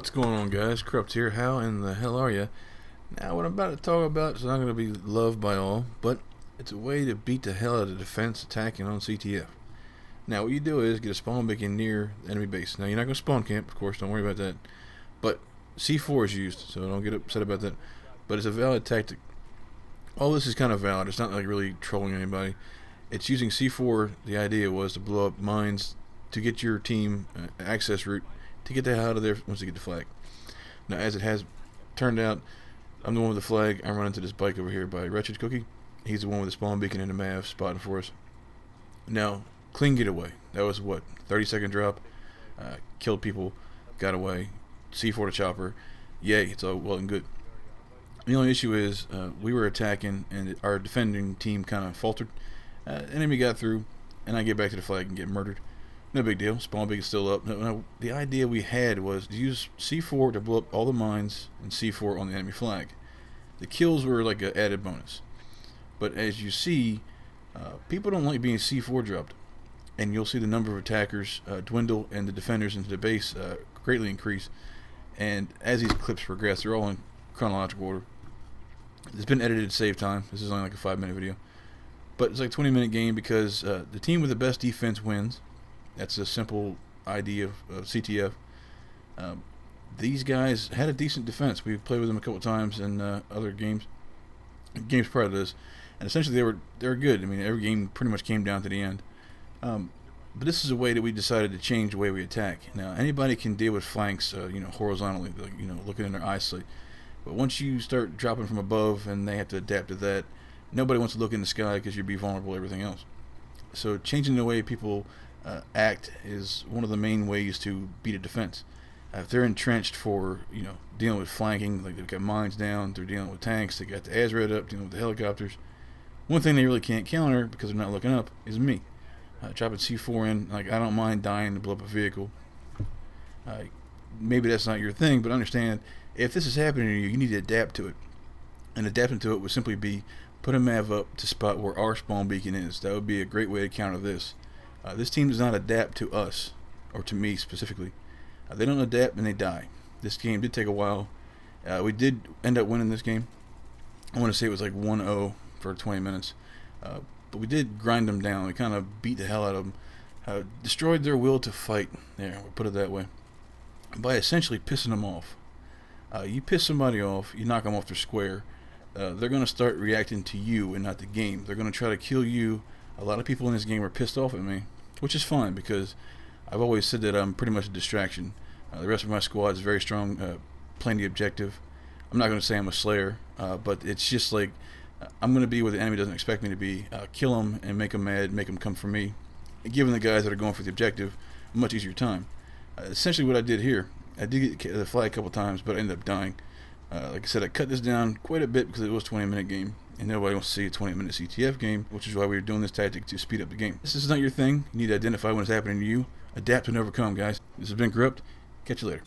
What's going on, guys? Corrupt here. How in the hell are you? Now, what I'm about to talk about is not going to be loved by all, but it's a way to beat the hell out of defense attacking on CTF. Now, what you do is get a spawn beacon near the enemy base. Now, you're not going to spawn camp, of course, don't worry about that. But C4 is used, so don't get upset about that. But it's a valid tactic. All this is kind of valid. It's not like really trolling anybody. It's using C4. The idea was to blow up mines to get your team access route to get the hell out of there once they get the flag. Now, as it has turned out, I'm the one with the flag. I run into this bike over here by Wretched Cookie. He's the one with the spawn beacon and the MAV spotting for us. Now, clean getaway. That was what, 30-second drop. Killed people, got away. C4 to chopper. Yay, it's all well and good. The only issue is we were attacking and our defending team kind of faltered. Enemy got through, and I get back to the flag and get murdered. No big deal. Spawn beacon still up. No, the idea we had was to use C4 to blow up all the mines and C4 on the enemy flag. The kills were like an added bonus. But as you see, people don't like being C4 dropped. And you'll see the number of attackers dwindle and the defenders into the base greatly increase. And as these clips progress, they're all in chronological order. It's been edited to save time. This is only like a 5-minute video. But it's like a 20-minute game because the team with the best defense wins. That's a simple idea of CTF. These guys had a decent defense. We've played with them a couple times in other games prior to this, and essentially they were good. I mean, every game pretty much came down to the end. But this is a way that we decided to change the way we attack. Now, anybody can deal with flanks, horizontally, looking in their eyesight. But once you start dropping from above and they have to adapt to that, nobody wants to look in the sky because you'd be vulnerable to everything else. So changing the way people act is one of the main ways to beat a defense. If they're entrenched for dealing with flanking, like they've got mines down, they're dealing with tanks, they got the Azred up, dealing with the helicopters. One thing they really can't counter because they're not looking up is me. Dropping C4 in, like I don't mind dying to blow up a vehicle. Maybe that's not your thing, but understand if this is happening to you, you need to adapt to it. And adapting to it would simply be put a MAV up to spot where our spawn beacon is. That would be a great way to counter this. This team does not adapt to us, or to me specifically. They don't adapt and they die. This game did take a while. We did end up winning this game. I want to say it was like 1-0 for 20 minutes. But we did grind them down. We kind of beat the hell out of them. Destroyed their will to fight. There, we'll put it that way. By essentially pissing them off. You piss somebody off, you knock them off their square. They're going to start reacting to you and not the game. They're going to try to kill you. A lot of people in this game are pissed off at me, which is fine because I've always said that I'm pretty much a distraction. The rest of my squad is very strong, playing the objective. I'm not going to say I'm a slayer, but it's just like I'm going to be where the enemy doesn't expect me to be. Kill them and make them mad, make them come for me. Giving the guys that are going for the objective a much easier time. Essentially what I did here, I did get the flag a couple times, but I ended up dying. Like I said, I cut this down quite a bit because it was a 20-minute game. And nobody wants to see a 20-minute CTF game, which is why we were doing this tactic to speed up the game. This is not your thing. You need to identify when it's happening to you. Adapt and overcome, guys. This has been Corrupt. Catch you later.